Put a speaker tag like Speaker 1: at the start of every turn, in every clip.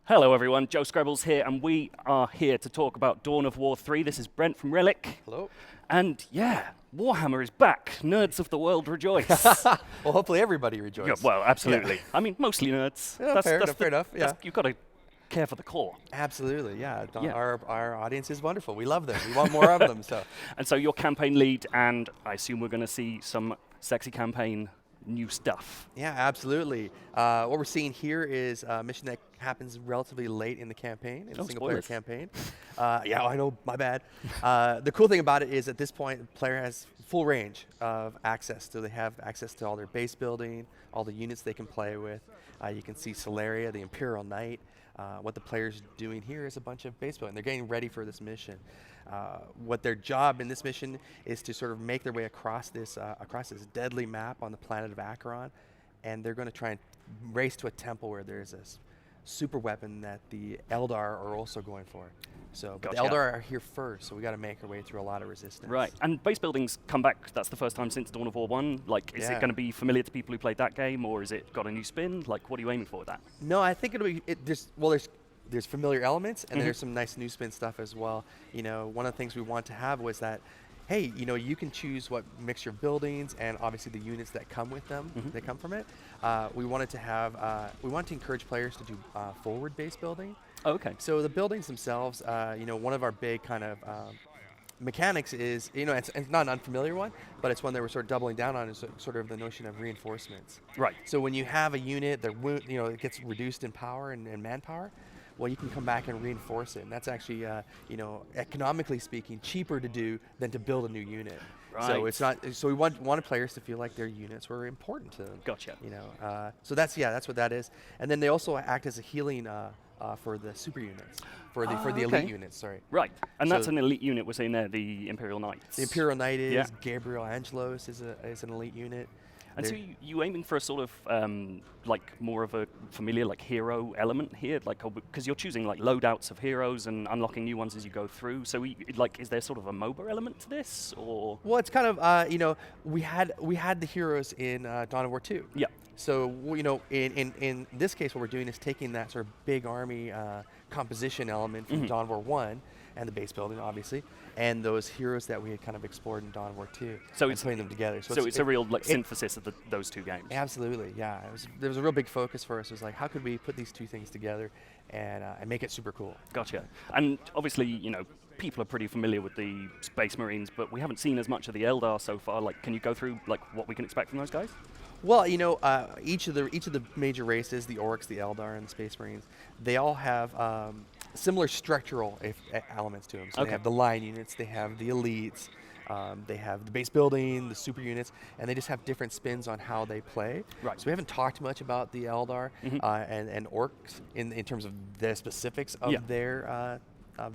Speaker 1: Hello everyone, Joe Scrabbles here, and we are here to talk about Dawn of War 3. This is Brent from Relic.
Speaker 2: Hello.
Speaker 1: And yeah, Warhammer is back. Nerds of the world rejoice.
Speaker 2: Well, hopefully everybody rejoices.
Speaker 1: Yeah, well, absolutely. Yeah. I mean, mostly nerds.
Speaker 2: Yeah, fair enough. Yeah.
Speaker 1: You've got to care for the core.
Speaker 2: Absolutely, yeah.
Speaker 1: Yeah.
Speaker 2: Our audience is wonderful. We love them. We want more of them. So.
Speaker 1: And so you're campaign lead, and I assume we're going to see some sexy campaign new stuff.
Speaker 2: Yeah, absolutely. What we're seeing here is a mission that happens relatively late in the campaign, in a single-player campaign. Yeah, I know, my bad. The cool thing about it is at this point, the player has full range of access. So they have access to all their base building, all the units they can play with. You can see Solaria, the Imperial Knight. What the player's doing here is a bunch of base building. They're getting ready for this mission. What their job in this mission is to sort of make their way across this deadly map on the planet of Acheron, and they're going to try and race to a temple where there's this super weapon that the Eldar are also going for. So but the Eldar are here first, so we got to make our way through a lot of resistance.
Speaker 1: Right, and base buildings come back. That's the first time since Dawn of War 1. Like, is it going to be familiar to people who played that game, or is it got a new spin? Like, what are you aiming for with that?
Speaker 2: No, I think it'll be. There's familiar elements, and there's some nice new spin stuff as well. You know, one of the things we want to have was that, hey, you know, you can choose what mixture of buildings and obviously the units that come with them, that come from it. We wanted to have, we want to encourage players to do forward base building.
Speaker 1: Oh, okay.
Speaker 2: So the buildings themselves, you know, one of our big kind of mechanics is, you know, it's not an unfamiliar one, but it's one that we're sort of doubling down on, is sort of the notion of reinforcements.
Speaker 1: Right.
Speaker 2: So when you have a unit that, you know, it gets reduced in power and manpower, well, you can come back and reinforce it, and that's actually, you know, economically speaking, cheaper to do than to build a new unit.
Speaker 1: Right.
Speaker 2: So it's not. So we wanted players to feel like their units were important to them.
Speaker 1: Gotcha.
Speaker 2: You know, so that's what that is. And then they also act as a healing for the super units, for the elite units. Sorry.
Speaker 1: Right, and so that's an elite unit. We're saying there, the Imperial Knights.
Speaker 2: The Imperial Knight is Gabriel Angelos is an elite unit.
Speaker 1: And so you aiming for a sort of like more of a familiar like hero element here, like because you're choosing like loadouts of heroes and unlocking new ones as you go through. So like, is there sort of a MOBA element to this, or?
Speaker 2: Well, it's kind of you know, we had the heroes in Dawn of War 2.
Speaker 1: Yeah.
Speaker 2: So you know, in this case, what we're doing is taking that sort of big army composition element from Dawn of War 1 and the base building, obviously, and those heroes that we had kind of explored in Dawn of War 2, so it's putting them together.
Speaker 1: So it's a real like synthesis of those two games.
Speaker 2: Absolutely, yeah. There was a real big focus for us. It was like, how could we put these two things together and make it super cool?
Speaker 1: Gotcha. And obviously, you know, people are pretty familiar with the Space Marines, but we haven't seen as much of the Eldar so far. Like, can you go through like what we can expect from those guys?
Speaker 2: Well, you know, each of the major races, the Orcs, the Eldar, and the Space Marines, they all have similar structural elements to them. So they have the line units, they have the elites, they have the base building, the super units, and they just have different spins on how they play.
Speaker 1: Right.
Speaker 2: So we haven't talked much about the Eldar and Orcs in terms of the specifics of their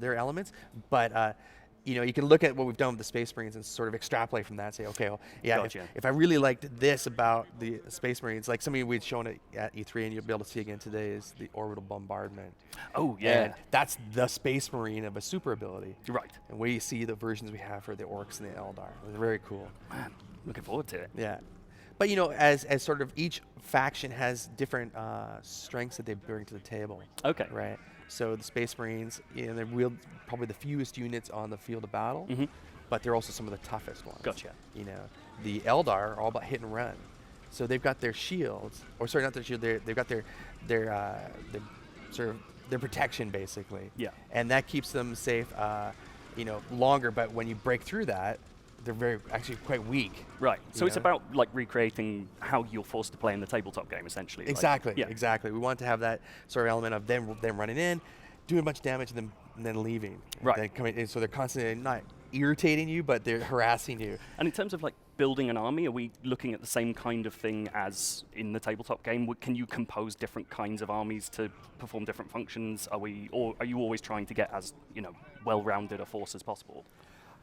Speaker 2: elements, but you know, you can look at what we've done with the Space Marines and sort of extrapolate from that and say, okay, well, yeah,
Speaker 1: gotcha.
Speaker 2: if I really liked this about the Space Marines, like something we'd shown at E3 and you'll be able to see again today, is the orbital bombardment.
Speaker 1: Oh, yeah.
Speaker 2: And that's the Space Marine of a super ability.
Speaker 1: Right.
Speaker 2: And we see the versions we have for the Orcs and the Eldar. They're very cool.
Speaker 1: Man, looking forward to it.
Speaker 2: Yeah. But, you know, as sort of each faction has different strengths that they bring to the table.
Speaker 1: Okay.
Speaker 2: Right. So the Space Marines, you know, they're probably the fewest units on the field of battle, but they're also some of the toughest ones.
Speaker 1: Gotcha.
Speaker 2: You know, the Eldar are all about hit and run, so they've got their shields, or sorry, not their shield. They've got their sort of their protection basically.
Speaker 1: Yeah.
Speaker 2: And that keeps them safe, you know, longer. But when you break through that, they're actually quite weak.
Speaker 1: Right. So it's about like recreating how you're forced to play in the tabletop game, essentially.
Speaker 2: Exactly.
Speaker 1: Like,
Speaker 2: Exactly. We want to have that sort of element of them running in, doing a bunch of damage, and then leaving.
Speaker 1: Right.
Speaker 2: Then coming in, so they're constantly not irritating you, but they're harassing you.
Speaker 1: And in terms of like building an army, are we looking at the same kind of thing as in the tabletop game? Can you compose different kinds of armies to perform different functions? Or are you always trying to get as, you know, well-rounded a force as possible?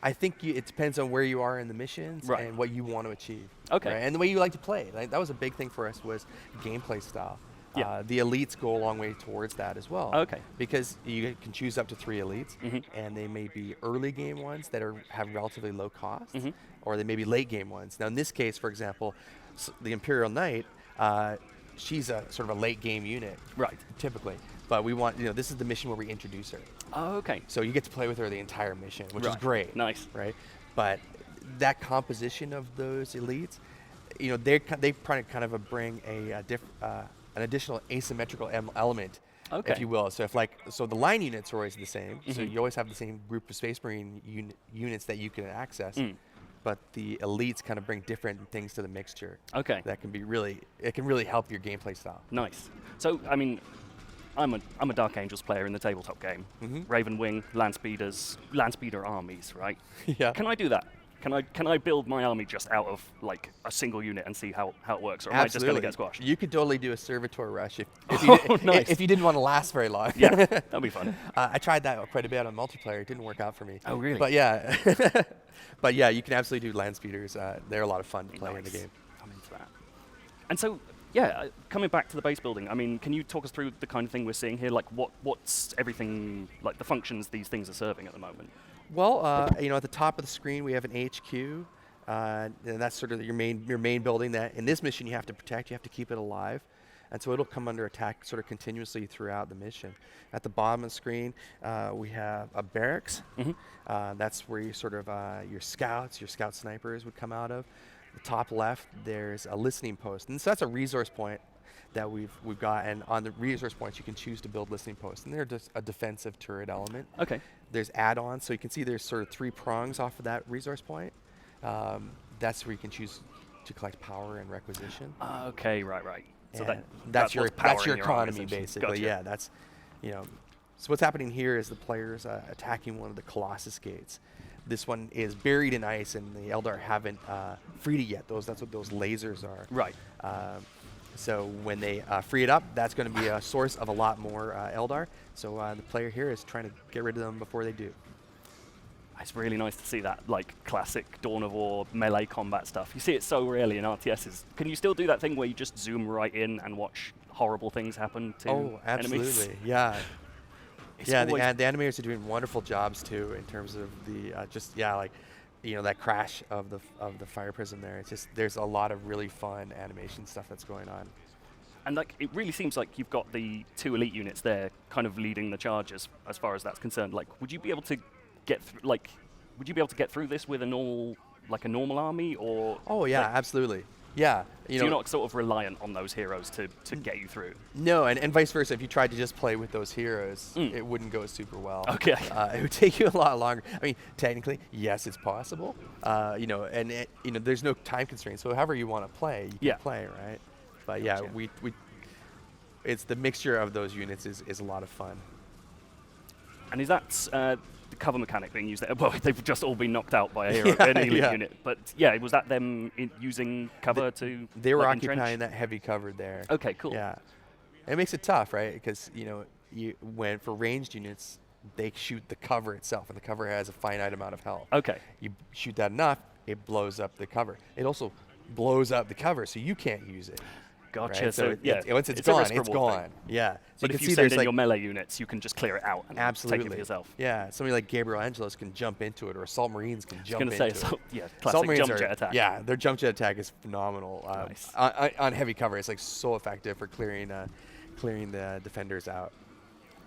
Speaker 2: I think it depends on where you are in the missions and what you want to achieve.
Speaker 1: Okay.
Speaker 2: Right? And the way you like to play. Like, that was a big thing for us, was gameplay style. Yeah. The elites go a long way towards that as well.
Speaker 1: Okay.
Speaker 2: Because you can choose up to 3 elites, and they may be early game ones that have relatively low cost, or they may be late game ones. Now in this case, for example, the Imperial Knight, she's a sort of a late game unit.
Speaker 1: Right.
Speaker 2: Typically. but we want, this is the mission where we introduce her.
Speaker 1: Oh, okay.
Speaker 2: So you get to play with her the entire mission, which is
Speaker 1: Right.
Speaker 2: great.
Speaker 1: Nice.
Speaker 2: Right? But that composition of those elites, they kind of bring an additional asymmetrical element,
Speaker 1: Okay.
Speaker 2: if you will. So the line units are always the same. So
Speaker 1: Mhm.
Speaker 2: you always have the same group of Space Marine units that you can access. But the elites kind of bring different things to the mixture.
Speaker 1: Okay.
Speaker 2: That can really help your gameplay style.
Speaker 1: Nice. So, I mean, I'm a Dark Angels player in the tabletop game. Raven Wing, Landspeeder armies, right?
Speaker 2: Yeah.
Speaker 1: Can I do that? Can I build my army just out of like a single unit and see how it works, or am I just going to get squashed?
Speaker 2: You could totally do a servitor rush
Speaker 1: Nice.
Speaker 2: if you didn't want to last very long.
Speaker 1: Yeah, that'd be fun.
Speaker 2: I tried that quite a bit on multiplayer. It didn't work out for me.
Speaker 1: Oh, really?
Speaker 2: But yeah, but yeah, you can absolutely do land speeders. They're a lot of fun to play in the game.
Speaker 1: I'm into that. And so, yeah, coming back to the base building, I mean, can you talk us through the kind of thing we're seeing here? Like, what's everything, like the functions these things are serving at the moment?
Speaker 2: Well, at the top of the screen we have an HQ, and that's sort of your main building that in this mission you have to protect. You have to keep it alive, and so it'll come under attack sort of continuously throughout the mission. At the bottom of the screen, we have a barracks. That's where you sort of your scout snipers would come out of. The top left, there's a listening post, and so that's a resource point that we've got, and on the resource points you can choose to build listening posts, and they're just a defensive turret element.
Speaker 1: Okay.
Speaker 2: There's add-ons, so you can see there's sort of 3 prongs off of that resource point. That's where you can choose to collect power and requisition.
Speaker 1: Okay, right. So
Speaker 2: And that's your
Speaker 1: what's powering your
Speaker 2: economy,
Speaker 1: organization.
Speaker 2: basically.
Speaker 1: Gotcha.
Speaker 2: Yeah, that's So what's happening here is the players attacking one of the Colossus gates. This one is buried in ice, and the Eldar haven't freed it yet. That's what those lasers are.
Speaker 1: Right.
Speaker 2: So when they free it up, that's going to be a source of a lot more Eldar. So the player here is trying to get rid of them before they do.
Speaker 1: It's really nice to see that, like, classic Dawn of War melee combat stuff. You see it so rarely in RTSs. Can you still do that thing where you just zoom right in and watch horrible things happen to
Speaker 2: Oh, absolutely.
Speaker 1: enemies?
Speaker 2: Yeah.
Speaker 1: It's
Speaker 2: Yeah,
Speaker 1: always
Speaker 2: the animators are doing wonderful jobs too in terms of the that crash of the fire prism there. It's just there's a lot of really fun animation stuff that's going on.
Speaker 1: And like, it really seems like you've got the 2 elite units there, kind of leading the charges as far as that's concerned. Like, would you be able to get through this with a normal army, or?
Speaker 2: Oh yeah,
Speaker 1: like,
Speaker 2: absolutely. Yeah,
Speaker 1: so you're not sort of reliant on those heroes to get you through.
Speaker 2: No, and vice versa. If you tried to just play with those heroes, it wouldn't go super well.
Speaker 1: Okay.
Speaker 2: It would take you a lot longer. I mean, technically, yes, it's possible. There's no time constraint. So however you want to play, you can play, right? But yeah,
Speaker 1: Gotcha.
Speaker 2: it's the mixture of those units is a lot of fun.
Speaker 1: And is that the cover mechanic being used there? Well, they've just all been knocked out by an elite unit. But yeah, was that them using cover to?
Speaker 2: They were
Speaker 1: like,
Speaker 2: occupying
Speaker 1: entrench?
Speaker 2: that heavy cover there.
Speaker 1: Okay, cool.
Speaker 2: Yeah, it makes it tough, right? Because when for ranged units, they shoot the cover itself, and the cover has a finite amount of health.
Speaker 1: Okay.
Speaker 2: You shoot that enough, it blows up the cover. It also blows up the cover, so you can't use it.
Speaker 1: Gotcha.
Speaker 2: Right?
Speaker 1: So yeah,
Speaker 2: once it's
Speaker 1: a
Speaker 2: gone,
Speaker 1: risk
Speaker 2: it's
Speaker 1: reward
Speaker 2: gone.
Speaker 1: thing.
Speaker 2: Yeah. So
Speaker 1: But
Speaker 2: you
Speaker 1: if
Speaker 2: can
Speaker 1: you
Speaker 2: see
Speaker 1: send
Speaker 2: there's
Speaker 1: in
Speaker 2: like
Speaker 1: your melee units, you can just clear it out and
Speaker 2: absolutely
Speaker 1: take it for yourself.
Speaker 2: Yeah, somebody like Gabriel Angelos can jump into it, or Assault Marines can jump into
Speaker 1: I was going
Speaker 2: it.
Speaker 1: to say,
Speaker 2: Assault
Speaker 1: classic
Speaker 2: Marines
Speaker 1: jump jet attack.
Speaker 2: Yeah, their jump jet attack is phenomenal.
Speaker 1: Nice.
Speaker 2: On heavy cover, it's like so effective for clearing the defenders out.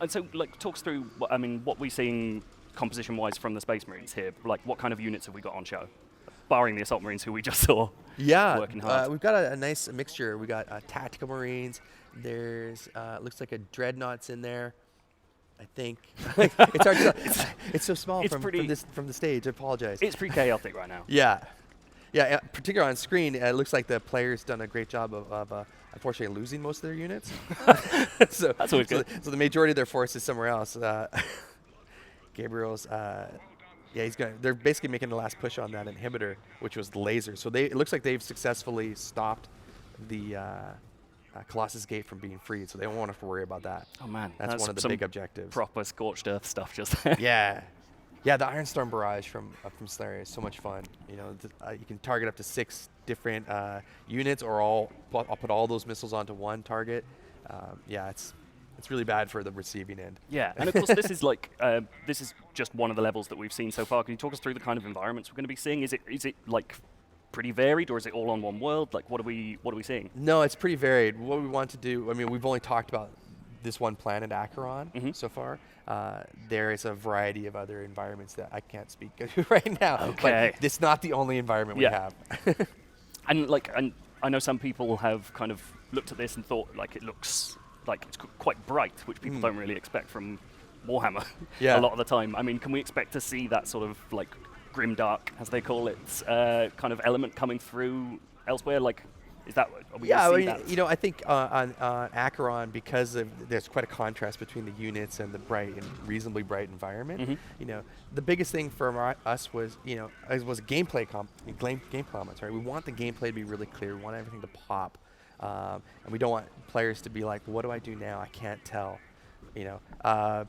Speaker 1: And so, like, talk us through, what we're seeing composition-wise from the Space Marines here. Like, what kind of units have we got on show? Barring the Assault Marines, who we just saw working hard.
Speaker 2: We've got a nice mixture. We got tactical Marines. There's looks like a Dreadnoughts in there. I think it's hard to tell. It's so small from the stage. I apologize.
Speaker 1: It's pretty chaotic right now.
Speaker 2: Yeah, particularly on screen, it looks like the player's done a great job of unfortunately losing most of their units. So
Speaker 1: that's always good.
Speaker 2: So the majority of their force is somewhere else. Gabriel's. They're basically making the last push on that inhibitor, which was the laser. So it looks like they've successfully stopped the Colossus Gate from being freed. So they don't want to worry about that.
Speaker 1: Oh man,
Speaker 2: that's one of the big objectives.
Speaker 1: Proper scorched earth stuff, just there.
Speaker 2: Yeah, the Ironstorm barrage from Slayer is so much fun. You can target up to 6 different units, or I'll put all those missiles onto one target. It's really bad for the receiving end.
Speaker 1: Yeah, and of course this is just one of the levels that we've seen so far. Can you talk us through the kind of environments we're going to be seeing? Is it like pretty varied, or is it all on one world? Like, what are we seeing?
Speaker 2: No, it's pretty varied. What we want to do, we've only talked about this one planet, Acheron, so far. There is a variety of other environments that I can't speak to right now.
Speaker 1: Okay.
Speaker 2: But it's not the only environment we have.
Speaker 1: And I know some people have kind of looked at this and thought like it looks like it's quite bright, which people don't really expect from Warhammer a lot of the time. I mean, can we expect to see that sort of like grimdark, as they call it, kind of element coming through elsewhere? Like, is that? Are we gonna see that?
Speaker 2: You know, I think on Acheron, because there's quite a contrast between the units and the bright and reasonably bright environment. You know, the biggest thing for us was gameplay comments. Right, we want the gameplay to be really clear. We want everything to pop, and we don't want players to be like, "What do I do now? I can't tell." You know,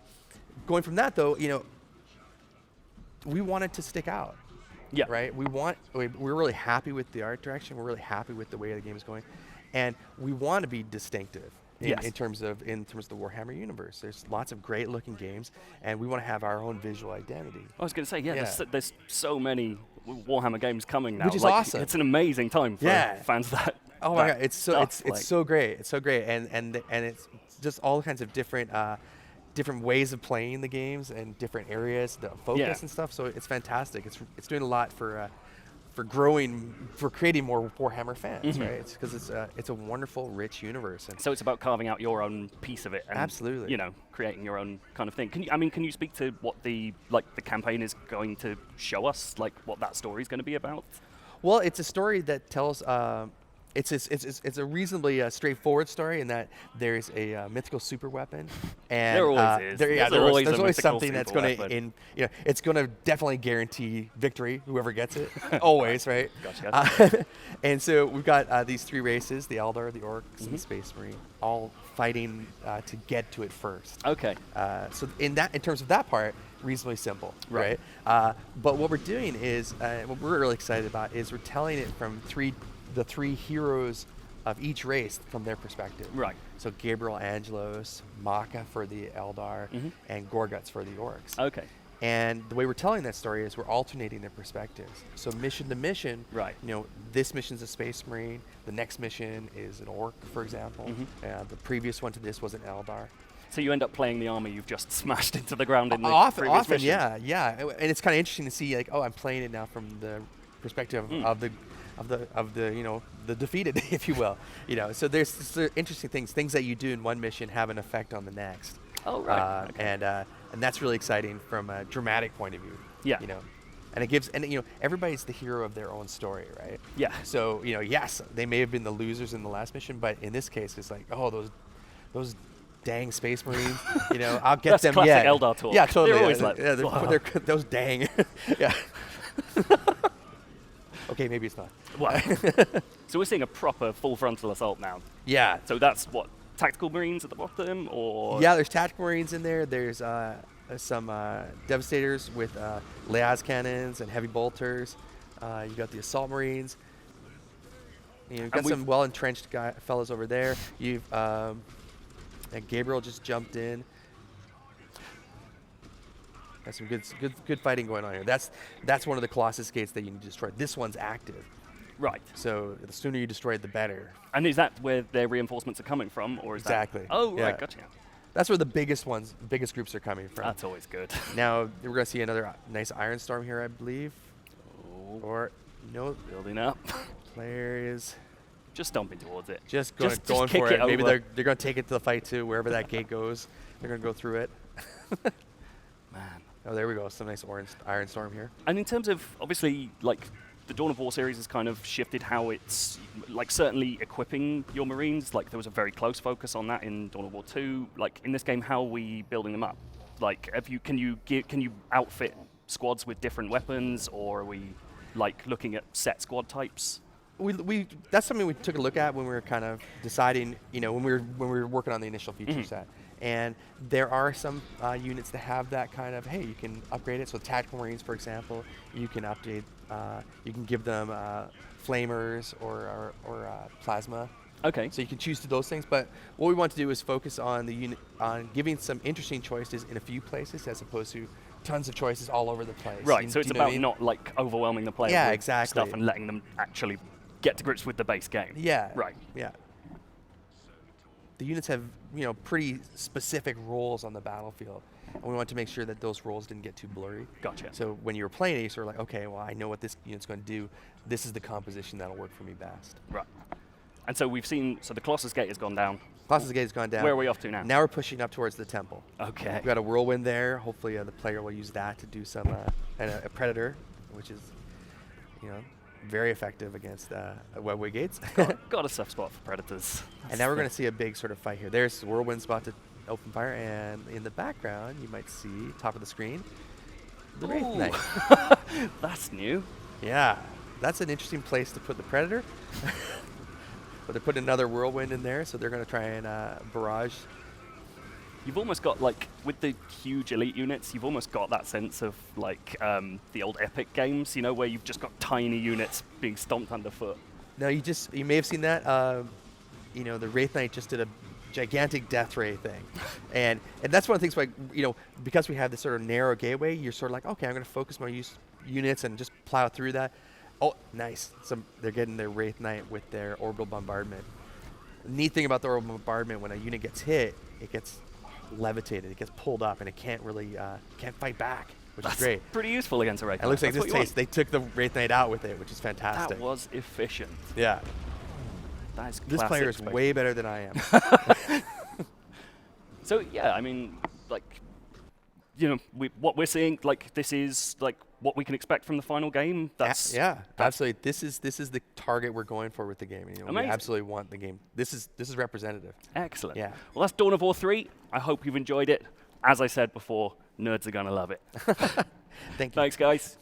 Speaker 2: going from that though, you know, we want it to stick out.
Speaker 1: Yeah.
Speaker 2: Right. We're really happy with the art direction. We're really happy with the way the game is going, and we want to be distinctive in terms of the Warhammer universe. There's lots of great looking games, and we want to have our own visual identity.
Speaker 1: I was going to say, there's so many Warhammer games coming now,
Speaker 2: which is awesome.
Speaker 1: It's an amazing time for fans of that.
Speaker 2: Oh my god, it's so great. It's so great, and it's just all kinds of different ways of playing the games and different areas, the focus and stuff. So it's fantastic. It's doing a lot for creating more Warhammer fans, right? It's because it's a wonderful, rich universe. And
Speaker 1: so it's about carving out your own piece of it, and
Speaker 2: absolutely,
Speaker 1: you know, creating your own kind of thing. Can you speak to what the campaign is going to show us, like what that story is going to be about?
Speaker 2: Well, it's a story that tells. It's a reasonably straightforward story in that there's a mythical super weapon, and
Speaker 1: there always is.
Speaker 2: There's always something that's going to it's going to definitely guarantee victory, whoever gets it, always, right?
Speaker 1: Gotcha.
Speaker 2: And so we've got these three races: the Eldar, the Orcs, and the Space Marine, all fighting to get to it first.
Speaker 1: Okay.
Speaker 2: So in terms of that part, reasonably simple, right? But what we're doing is what we're really excited about is we're telling it from the three heroes of each race from their perspective.
Speaker 1: Right.
Speaker 2: So Gabriel Angelos, Maka for the Eldar, and Gorguts for the Orcs.
Speaker 1: Okay.
Speaker 2: And the way we're telling that story is we're alternating their perspectives. So mission to mission,
Speaker 1: right.
Speaker 2: You know, this mission's a Space Marine, the next mission is an Orc, for example. The previous one to this was an Eldar.
Speaker 1: So you end up playing the army you've just smashed into the ground in the previous mission.
Speaker 2: Yeah. And it's kind of interesting to see, like, oh, I'm playing it now from the perspective of the you know, the defeated, if you will. You know, so there's interesting things that you do in one mission have an effect on the next.
Speaker 1: Oh, right.
Speaker 2: And that's really exciting from a dramatic point of view. Yeah. You know, and you know, everybody's the hero of their own story, right?
Speaker 1: Yeah.
Speaker 2: So, you know, yes, they may have been the losers in the last mission, but in this case, it's like, oh, those dang Space Marines, you know, I'll get
Speaker 1: that's
Speaker 2: them.
Speaker 1: Classic
Speaker 2: Yeah,
Speaker 1: Eldar talk.
Speaker 2: Yeah, totally.
Speaker 1: They're always like,
Speaker 2: they're those dang. Yeah. Okay, maybe it's not.
Speaker 1: Well, so we're seeing a proper full frontal assault now.
Speaker 2: Yeah.
Speaker 1: So that's what, tactical Marines at the bottom, or?
Speaker 2: Yeah, there's tactical Marines in there. There's some Devastators with las cannons and heavy bolters. You got the Assault Marines. You've got some well-entrenched fellows over there. You've and Gabriel just jumped in. Got some good fighting going on here. That's one of the Colossus gates that you need to destroy. This one's active.
Speaker 1: Right.
Speaker 2: So the sooner you destroy it, the better.
Speaker 1: And is that where their reinforcements are coming from, or is
Speaker 2: exactly?
Speaker 1: Oh, right, gotcha.
Speaker 2: That's where the biggest groups are coming from.
Speaker 1: That's always good.
Speaker 2: Now we're gonna see another nice Iron Storm here, I believe.
Speaker 1: Oh.
Speaker 2: Or no,
Speaker 1: building up.
Speaker 2: Players.
Speaker 1: Just stomping towards it.
Speaker 2: Just going for it. Maybe they're gonna take it to the fight too. Wherever that gate goes, they're gonna go through it.
Speaker 1: Man.
Speaker 2: Oh, there we go. Some nice Iron Storm here.
Speaker 1: And in terms of, obviously, like, the Dawn of War series has kind of shifted how it's, like, certainly equipping your Marines. Like, there was a very close focus on that in Dawn of War 2. Like, in this game, how are we building them up? Like, can you outfit squads with different weapons, or are we, like, looking at set squad types?
Speaker 2: That's something we took a look at when we were kind of deciding, you know, when we were working on the initial feature set. And there are some units that have that kind of, hey, you can upgrade it. So tactical Marines, for example, you can update, you can give them flamers or plasma.
Speaker 1: Okay.
Speaker 2: So you can choose to those things. But what we want to do is focus on the unit, on giving some interesting choices in a few places as opposed to tons of choices all over the place.
Speaker 1: Right. So it's about not like overwhelming the player with stuff and letting them actually get to grips with the base game.
Speaker 2: Yeah.
Speaker 1: Right.
Speaker 2: Yeah. the units have pretty specific roles on the battlefield, and we wanted to make sure that those roles didn't get too blurry.
Speaker 1: Gotcha.
Speaker 2: So when you were playing it, you're sort of like, okay, well, I know what this unit's going to do. This is the composition that'll work for me best.
Speaker 1: Right. And so we've seen, so the Colossus Gate has gone down.
Speaker 2: Colossus Gate has gone down.
Speaker 1: Where are we off to now?
Speaker 2: Now we're pushing up towards the temple.
Speaker 1: Okay.
Speaker 2: We've got a whirlwind there. Hopefully the player will use that to do some, and a predator, which is, very effective against webway gates.
Speaker 1: Got a soft spot for predators.
Speaker 2: And now we're going to see a big sort of fight here. There's the whirlwind spot to open fire, and in the background you might see, top of the screen, the Wraith Knight.
Speaker 1: That's new.
Speaker 2: Yeah, that's an interesting place to put the predator. But they put another whirlwind in there, so they're going to try and barrage.
Speaker 1: You've almost got, like, with the huge elite units, you've almost got that sense of, like, the old Epic games, where you've just got tiny units being stomped underfoot.
Speaker 2: No, you may have seen that. The Wraith Knight just did a gigantic death ray thing, and that's one of the things. Like, because we have this sort of narrow gateway, you're sort of like, okay, I'm going to focus my units and just plow through that. Oh, nice! They're getting their Wraith Knight with their orbital bombardment. The neat thing about the orbital bombardment, when a unit gets hit, it gets levitated, it gets pulled up, and it can't really can't fight back, which is great.
Speaker 1: Pretty useful against a Wraith Knight.
Speaker 2: It looks like this case they took the Wraith Knight out with it, which is fantastic.
Speaker 1: That was efficient.
Speaker 2: Yeah.
Speaker 1: That is
Speaker 2: this player is way better than I am.
Speaker 1: So yeah, I mean, like, what we're seeing, like, this is like what we can expect from the final game. That's
Speaker 2: absolutely. This is the target we're going for with the game. We absolutely want the game. This is representative.
Speaker 1: Excellent.
Speaker 2: Yeah.
Speaker 1: Well, that's Dawn of War 3. I hope you've enjoyed it. As I said before, nerds are gonna love it.
Speaker 2: Thank you.
Speaker 1: Thanks, guys.